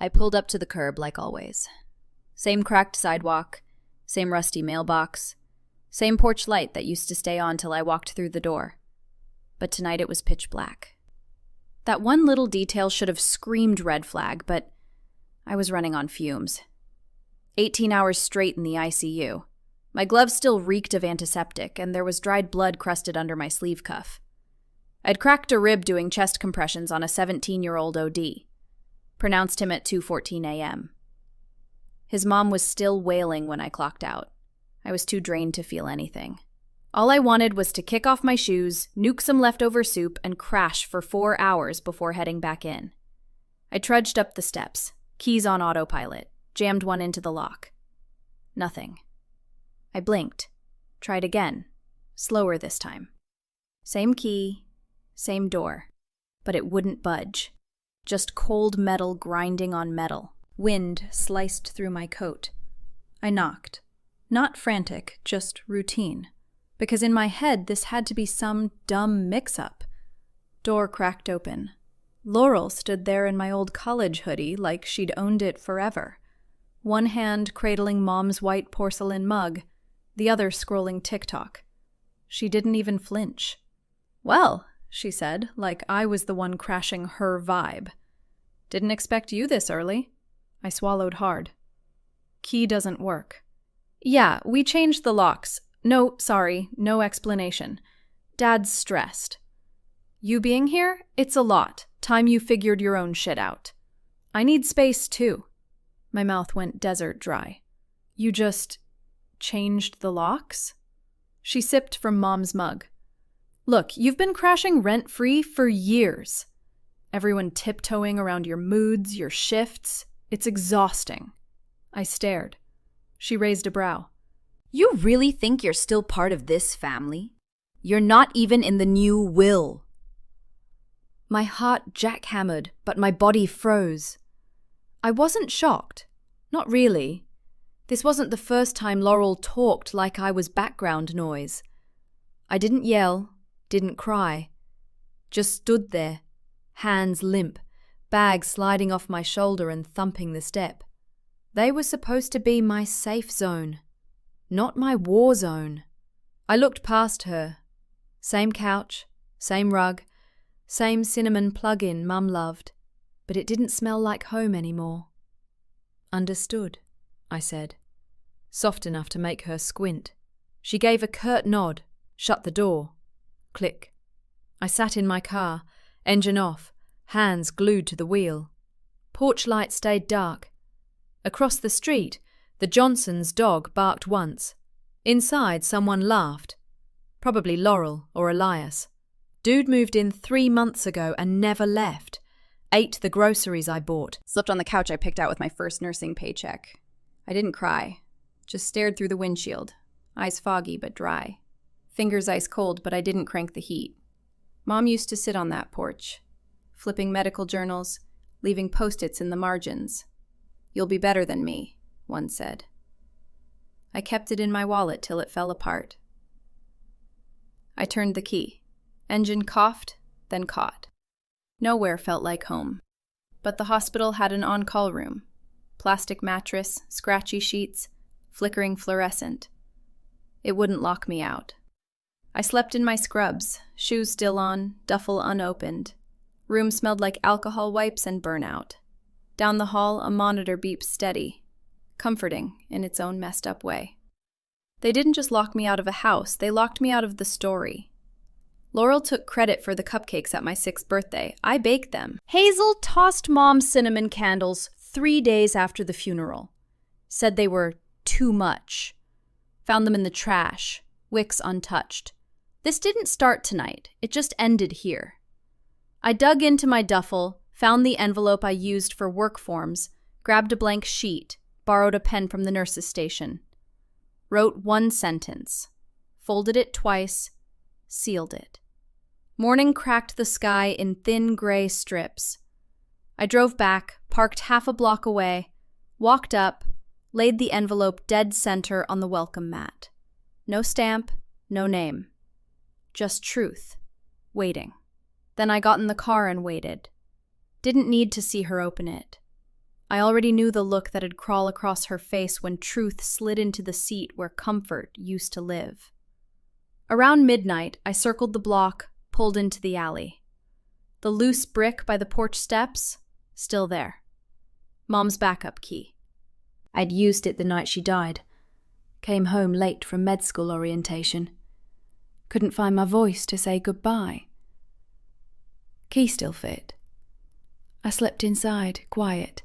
I pulled up to the curb like always. Same cracked sidewalk, same rusty mailbox, same porch light that used to stay on till I walked through the door. But tonight it was pitch black. That one little detail should have screamed red flag, but I was running on fumes. 18 hours straight in the ICU. My gloves still reeked of antiseptic, and there was dried blood crusted under my sleeve cuff. I'd cracked a rib doing chest compressions on a 17-year-old OD. Pronounced him at 2:14 a.m. His mom was still wailing when I clocked out. I was too drained to feel anything. All I wanted was to kick off my shoes, nuke some leftover soup, and crash for 4 hours before heading back in. I trudged up the steps, keys on autopilot, jammed one into the lock. Nothing. I blinked. Tried again. Slower this time. Same key, same door. But it wouldn't budge. Just cold metal grinding on metal. Wind sliced through my coat. I knocked. Not frantic, just routine. Because in my head, this had to be some dumb mix-up. Door cracked open. Laurel stood there in my old college hoodie like she'd owned it forever. One hand cradling Mom's white porcelain mug, the other scrolling TikTok. She didn't even flinch. "Well," she said, like I was the one crashing her vibe. "Didn't expect you this early." I swallowed hard. "Key doesn't work." "Yeah, we changed the locks. No, sorry, no explanation. Dad's stressed." "You being here? It's a lot. Time you figured your own shit out." "I need space, too." My mouth went desert dry. "You just changed the locks?" She sipped from Mom's mug. "Look, you've been crashing rent-free for years. Everyone tiptoeing around your moods, your shifts. It's exhausting." I stared. She raised a brow. "You really think you're still part of this family? You're not even in the new will." My heart jackhammered, but my body froze. I wasn't shocked. Not really. This wasn't the first time Laurel talked like I was background noise. I didn't yell, didn't cry. Just stood there, hands limp, bag sliding off my shoulder and thumping the step. They were supposed to be my safe zone, not my war zone. I looked past her. Same couch, same rug, same cinnamon plug-in Mum loved, but it didn't smell like home anymore. "Understood," I said, soft enough to make her squint. She gave a curt nod, shut the door. Click. I sat in my car, engine off, hands glued to the wheel. Porch light stayed dark. Across the street, the Johnsons' dog barked once. Inside, someone laughed. Probably Laurel or Elias. Dude moved in 3 months ago and never left. Ate the groceries I bought. Slept on the couch I picked out with my first nursing paycheck. I didn't cry. Just stared through the windshield. Eyes foggy but dry. Fingers ice cold, but I didn't crank the heat. Mom used to sit on that porch, flipping medical journals, leaving post-its in the margins. "You'll be better than me," one said. I kept it in my wallet till it fell apart. I turned the key. Engine coughed, then caught. Nowhere felt like home. But the hospital had an on-call room. Plastic mattress, scratchy sheets, flickering fluorescent. It wouldn't lock me out. I slept in my scrubs, shoes still on, duffel unopened. Room smelled like alcohol wipes and burnout. Down the hall, a monitor beeped steady, comforting in its own messed up way. They didn't just lock me out of a house, they locked me out of the story. Laurel took credit for the cupcakes at my 6th birthday. I baked them. Hazel tossed Mom's cinnamon candles 3 days after the funeral. Said they were too much. Found them in the trash, wicks untouched. This didn't start tonight, it just ended here. I dug into my duffel, found the envelope I used for work forms, grabbed a blank sheet, borrowed a pen from the nurse's station. Wrote 1 sentence, folded it twice, sealed it. Morning cracked the sky in thin gray strips. I drove back, parked half a block away, walked up, laid the envelope dead center on the welcome mat. No stamp, no name. Just truth. Waiting. Then I got in the car and waited. Didn't need to see her open it. I already knew the look that'd crawl across her face when truth slid into the seat where comfort used to live. Around midnight, I circled the block, pulled into the alley. The loose brick by the porch steps, still there. Mom's backup key. I'd used it the night she died. Came home late from med school orientation. Couldn't find my voice to say goodbye. Key still fit. I slipped inside, quiet,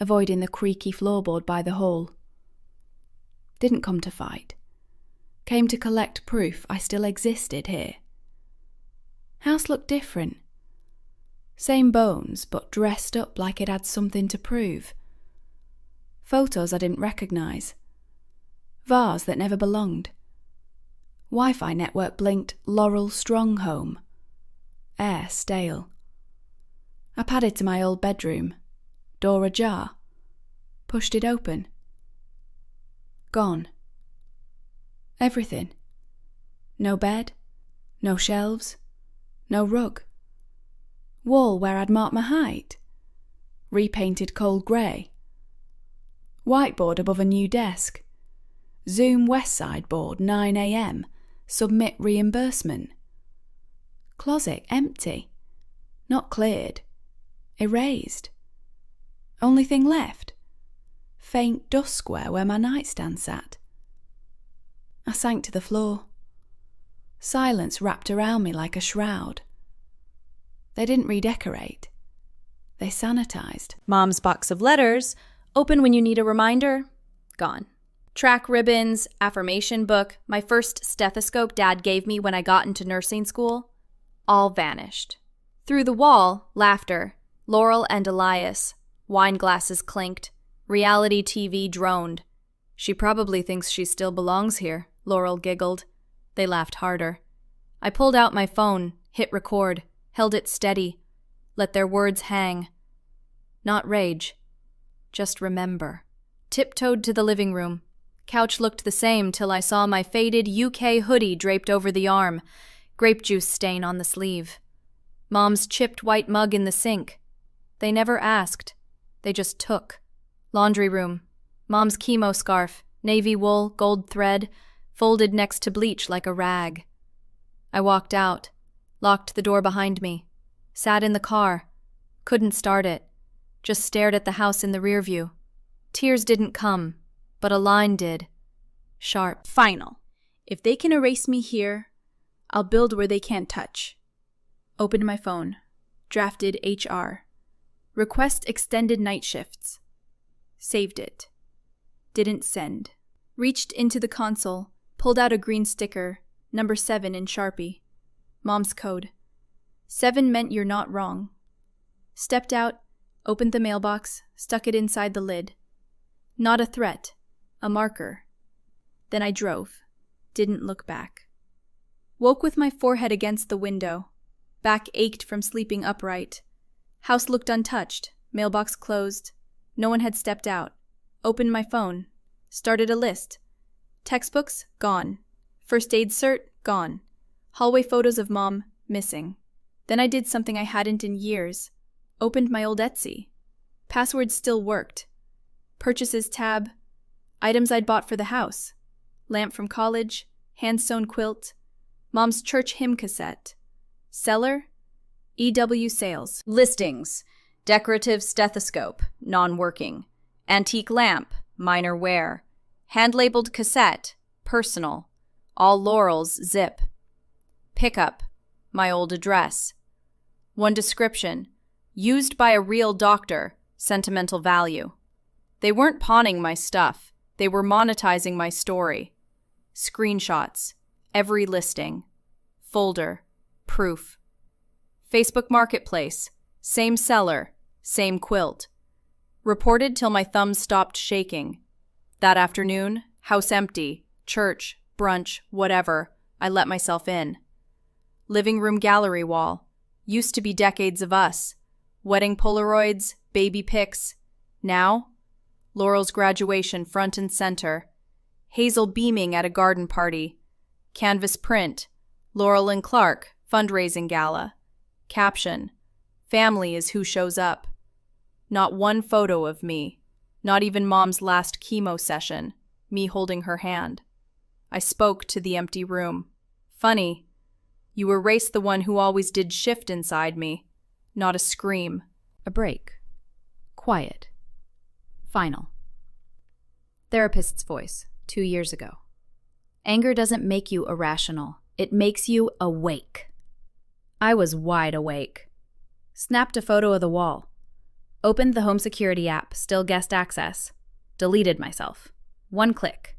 avoiding the creaky floorboard by the hall. Didn't come to fight. Came to collect proof I still existed here. House looked different. Same bones, but dressed up like it had something to prove. Photos I didn't recognise. Vase that never belonged. Wi-Fi network blinked Laurel Strong Home. Air stale. I padded to my old bedroom. Door ajar. Pushed it open. Gone. Everything. No bed. No shelves. No rug. Wall where I'd marked my height. Repainted cold grey. Whiteboard above a new desk. Zoom Westside board 9 a.m. Submit reimbursement. Closet empty. Not cleared. Erased. Only thing left. Faint dust square where my nightstand sat. I sank to the floor. Silence wrapped around me like a shroud. They didn't redecorate. They sanitized. Mom's box of letters, open when you need a reminder, gone. Track ribbons, affirmation book, my first stethoscope Dad gave me when I got into nursing school, all vanished. Through the wall, laughter, Laurel and Elias, wine glasses clinked, reality TV droned. She probably thinks she still belongs here, Laurel giggled. They laughed harder. I pulled out my phone, hit record, held it steady, let their words hang. Not rage, just remember. Tiptoed to the living room. Couch looked the same till I saw my faded UK hoodie draped over the arm, grape juice stain on the sleeve. Mom's chipped white mug in the sink. They never asked. They just took. Laundry room. Mom's chemo scarf, navy wool, gold thread, folded next to bleach like a rag. I walked out, locked the door behind me, sat in the car, couldn't start it, just stared at the house in the rear view. Tears didn't come, but a line did. Sharp. Final. If they can erase me here, I'll build where they can't touch. Opened my phone. Drafted HR. Request extended night shifts. Saved it. Didn't send. Reached into the console, pulled out a green sticker, number 7 in Sharpie. Mom's code. 7 meant you're not wrong. Stepped out, opened the mailbox, stuck it inside the lid. Not a threat, a marker. Then I drove. Didn't look back. Woke with my forehead against the window. Back ached from sleeping upright. House looked untouched, mailbox closed. No one had stepped out. Opened my phone. Started a list. Textbooks, gone. First aid cert, gone. Hallway photos of Mom, missing. Then I did something I hadn't in years. Opened my old Etsy. Password still worked. Purchases tab. Items I'd bought for the house. Lamp from college. Hand-sewn quilt. Mom's church hymn cassette. Seller. EW sales. Listings. Decorative stethoscope, non-working. Antique lamp, minor wear. Hand-labeled cassette, personal. All Laurel's zip. Pickup, my old address. One description, used by a real doctor, sentimental value. They weren't pawning my stuff, they were monetizing my story. Screenshots, every listing. Folder, proof. Facebook Marketplace, same seller, same quilt. Reported till my thumbs stopped shaking. That afternoon, house empty, church, brunch, whatever, I let myself in. Living room gallery wall. Used to be decades of us. Wedding Polaroids, baby pics. Now, Laurel's graduation front and center. Hazel beaming at a garden party. Canvas print. Laurel and Clark, fundraising gala. Caption. Family is who shows up. Not one photo of me. Not even Mom's last chemo session, me holding her hand. I spoke to the empty room. Funny. You erased the one who always did shift inside me. Not a scream. A break. Quiet. Final. Therapist's voice, 2 years ago. Anger doesn't make you irrational. It makes you awake. I was wide awake. Snapped a photo of the wall. Opened the home security app, still guest access. Deleted myself. 1 click.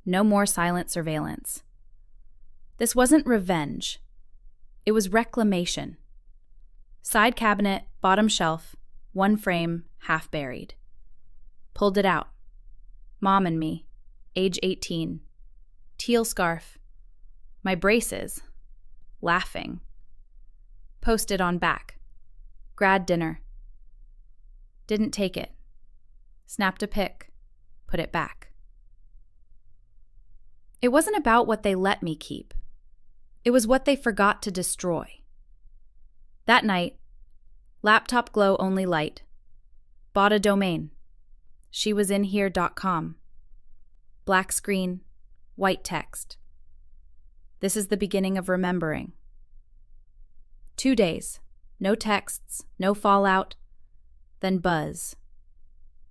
No more silent surveillance. This wasn't revenge. It was reclamation. Side cabinet, bottom shelf, 1 frame, half buried. Pulled it out. Mom and me, age 18. Teal scarf. My braces. Laughing. Posted on back. Grad dinner. Didn't take it. Snapped a pic. Put it back. It wasn't about what they let me keep. It was what they forgot to destroy. That night, laptop glow only light. Bought a domain. shewasinhere.com. Black screen, white text. This is the beginning of remembering. 2 days. No texts, no fallout. Then buzz.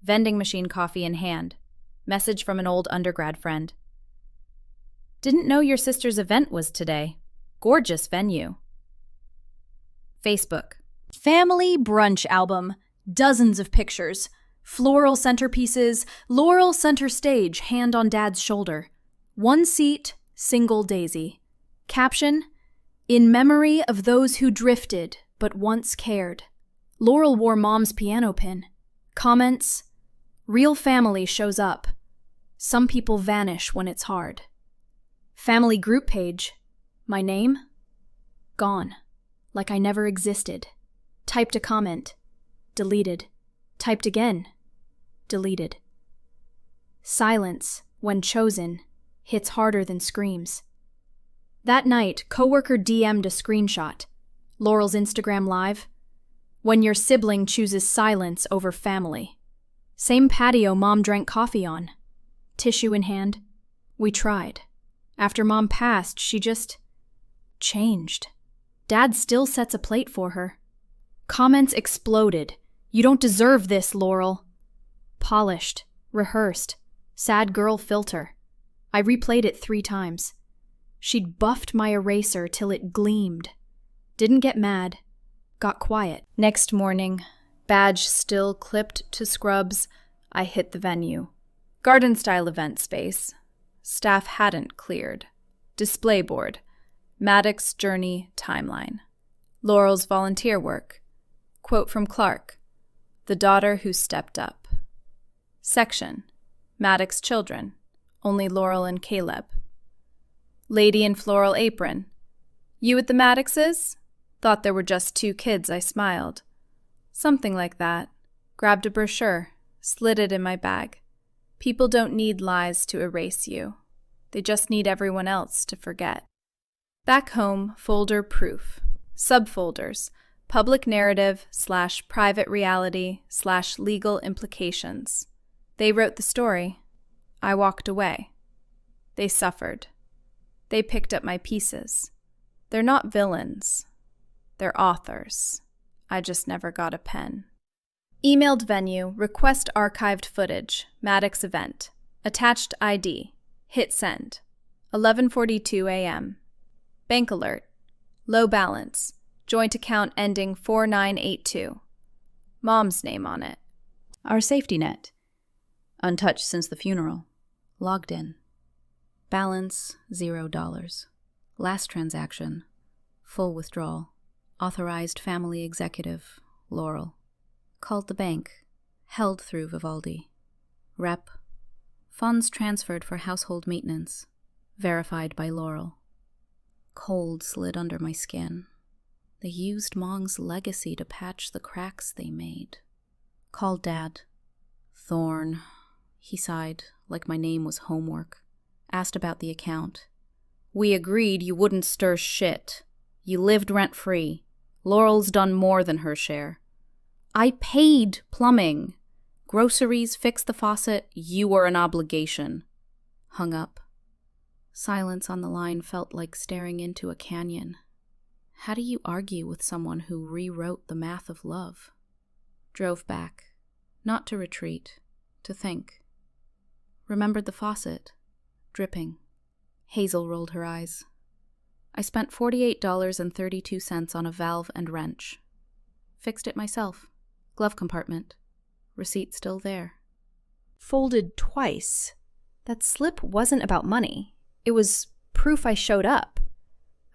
Vending machine coffee in hand. Message from an old undergrad friend. Didn't know your sister's event was today. Gorgeous venue. Facebook. Family brunch album. Dozens of pictures. Floral centerpieces. Laurel center stage, hand on Dad's shoulder. 1 seat, single daisy. Caption: in memory of those who drifted but once cared. Laurel wore Mom's piano pin. Comments: real family shows up. Some people vanish when it's hard. Family group page. My name? Gone. Like I never existed. Typed a comment. Deleted. Typed again. Deleted. Silence, when chosen, hits harder than screams. That night, coworker DM'd a screenshot. Laurel's Instagram Live. When your sibling chooses silence over family. Same patio Mom drank coffee on. Tissue in hand. We tried. After Mom passed, she just changed. Dad still sets a plate for her. Comments exploded. You don't deserve this, Laurel. Polished. Rehearsed. Sad girl filter. I replayed it 3 times. She'd buffed my eraser till it gleamed. Didn't get mad. Got quiet. Next morning, badge still clipped to scrubs, I hit the venue. Garden-style event space. Staff hadn't cleared. Display board. Maddox journey timeline. Laurel's volunteer work. Quote from Clark. The daughter who stepped up. Section. Maddox children. Only Laurel and Caleb. Lady in floral apron. You at the Maddoxes? Thought there were just 2 kids, I smiled. Something like that. Grabbed a brochure. Slid it in my bag. People don't need lies to erase you. They just need everyone else to forget. Back home, folder proof. Subfolders. Public narrative / private reality / legal implications. They wrote the story. I walked away. They suffered. They picked up my pieces. They're not villains. They're authors. I just never got a pen. Emailed venue, request archived footage, Maddox event. Attached ID. Hit send. 11:42 a.m. Bank alert. Low balance. Joint account ending 4982. Mom's name on it. Our safety net. Untouched since the funeral. Logged in. Balance $0. Last transaction. Full withdrawal. Authorized family executive. Laurel. Called the bank. Held through Vivaldi. Rep. Funds transferred for household maintenance. Verified by Laurel. Cold slid under my skin. They used Mong's legacy to patch the cracks they made. Called Dad. Thorn. He sighed, like my name was homework. Asked about the account. We agreed you wouldn't stir shit. You lived rent-free. Laurel's done more than her share. I paid plumbing. Groceries, fix the faucet, you were an obligation. Hung up. Silence on the line felt like staring into a canyon. How do you argue with someone who rewrote the math of love? Drove back, not to retreat, to think. Remembered the faucet, dripping. Hazel rolled her eyes. I spent $48.32 on a valve and wrench. Fixed it myself. Glove compartment. Receipt still there. Folded twice. That slip wasn't about money. It was proof I showed up.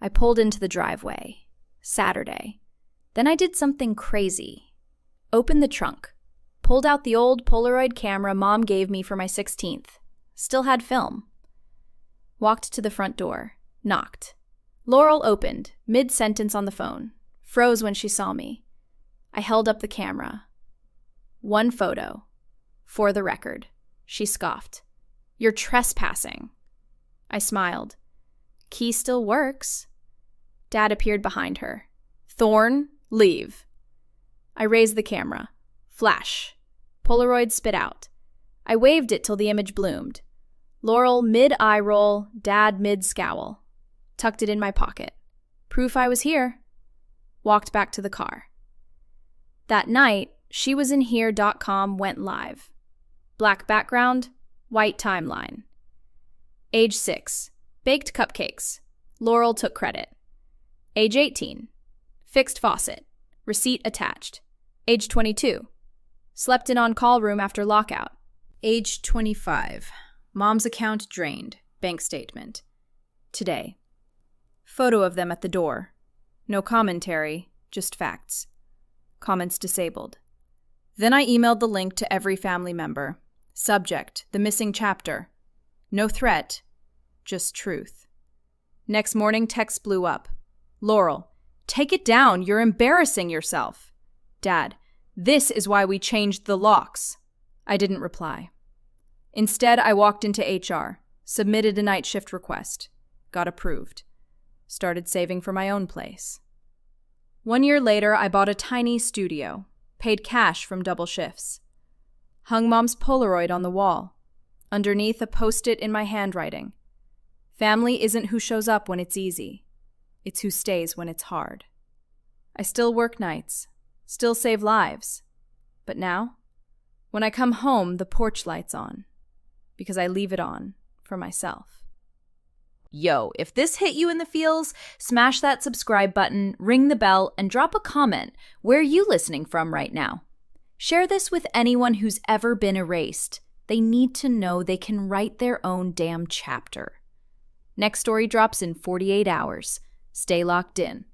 I pulled into the driveway. Saturday. Then I did something crazy. Opened the trunk. Pulled out the old Polaroid camera Mom gave me for my 16th. Still had film. Walked to the front door. Knocked. Laurel opened, mid-sentence on the phone. Froze when she saw me. I held up the camera. One photo. For the record. She scoffed. You're trespassing. I smiled. Key still works. Dad appeared behind her. Thorne, leave. I raised the camera. Flash. Polaroid spit out. I waved it till the image bloomed. Laurel mid-eye roll, Dad mid-scowl. Tucked it in my pocket. Proof I was here. Walked back to the car. That night, SheWasInHere.com went live. Black background, white timeline. Age 6. Baked cupcakes. Laurel took credit. Age 18. Fixed faucet. Receipt attached. Age 22. Slept in on-call room after lockout. Age 25. Mom's account drained. Bank statement. Today. Photo of them at the door. No commentary, just facts. Comments disabled. Then I emailed the link to every family member. Subject, the missing chapter. No threat, just truth. Next morning, text blew up. Laurel, take it down, you're embarrassing yourself. Dad, this is why we changed the locks. I didn't reply. Instead, I walked into HR, submitted a night shift request, got approved. Started saving for my own place. 1 year later, I bought a tiny studio, paid cash from double shifts. Hung Mom's Polaroid on the wall. Underneath, a post-it in my handwriting. Family isn't who shows up when it's easy. It's who stays when it's hard. I still work nights, still save lives. But now, when I come home, the porch light's on. Because I leave it on for myself. Yo, if this hit you in the feels, smash that subscribe button, ring the bell, and drop a comment. Where are you listening from right now? Share this with anyone who's ever been erased. They need to know they can write their own damn chapter. Next story drops in 48 hours. Stay locked in.